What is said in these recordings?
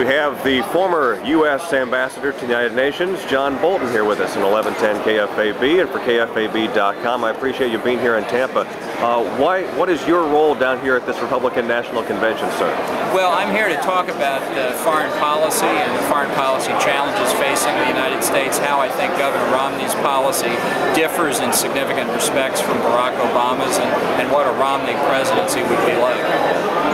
We have the former U.S. Ambassador to the United Nations, John Bolton, here with us in 1110 KFAB and for KFAB.com. I appreciate you being here in Tampa. What is your role down here at this Republican National Convention, sir? Well, I'm here to talk about foreign policy and the foreign policy challenges facing the United States, how I think Governor Romney's policy differs in significant respects from Barack Obama's, and what a Romney presidency would be like.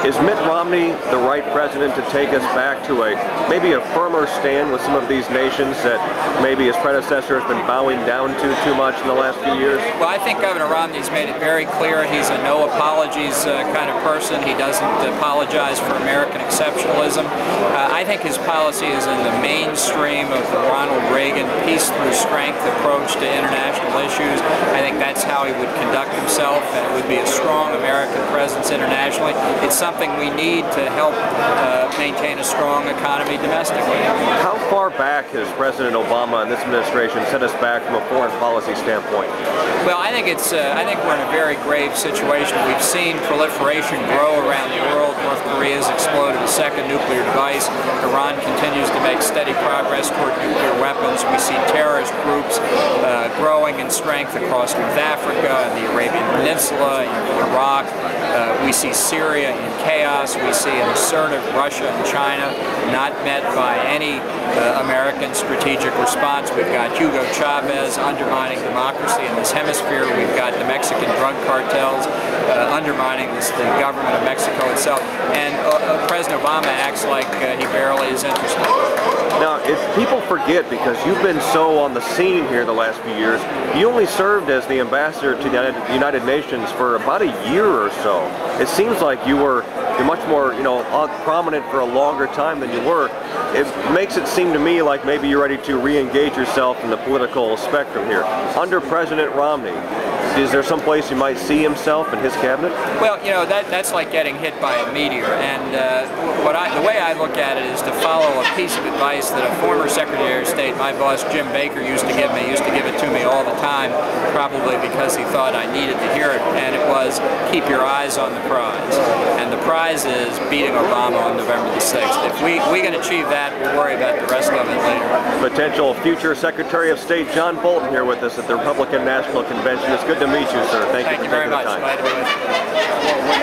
Is Mitt Romney the right president to take us back to maybe a firmer stand with some of these nations that maybe his predecessor has been bowing down to too much in the last few years? Well, I think Governor Romney's made it very clear he's a no apologies kind of person. He doesn't apologize for American exceptionalism. I think his policy is in the mainstream of the Ronald Reagan peace through strength approach to international issues. I think that's how he would conduct himself, and it would be a strong American presence internationally. It's something we need to help maintain a strong economy domestically. How far back has President Obama and this administration set us back from a foreign policy standpoint? Well, I think we're in a very grave situation. We've seen proliferation grow around the world. North Korea has exploded a second nuclear device. Iran continues to make steady progress toward nuclear weapons. We see terrorist groups growing in strength across North Africa and the Arabian Peninsula, in Iraq. We see Syria in chaos. We see an assertive Russia and China not met by any American strategic response. We've got Hugo Chavez undermining democracy in this hemisphere. We've got the Mexican drug cartels undermining the government of Mexico itself. And President Obama acts like he barely is interested. Now, if people forget, because you've been so on the scene here the last few years, you only served as the ambassador to the United Nations for about a year or so. It seems like you're much more, prominent for a longer time than you were. It makes it seem to me like maybe you're ready to re-engage yourself in the political spectrum here. Under President Romney, is there some place you might see himself in his cabinet? Well, that's like getting hit by a meteor, and the way I look at it is to follow a piece of advice that a former Secretary of State, my boss Jim Baker, used to give it to me all the time, probably because he thought I needed to hear it, and it was, keep your eyes on the prize. And the prize is beating Obama on November the 6th. If we can achieve that, we'll worry about the rest of it later. Potential future Secretary of State John Bolton here with us at the Republican National Convention. It's good to meet you, sir. Thank you for very taking the much. time. Glad to be with you.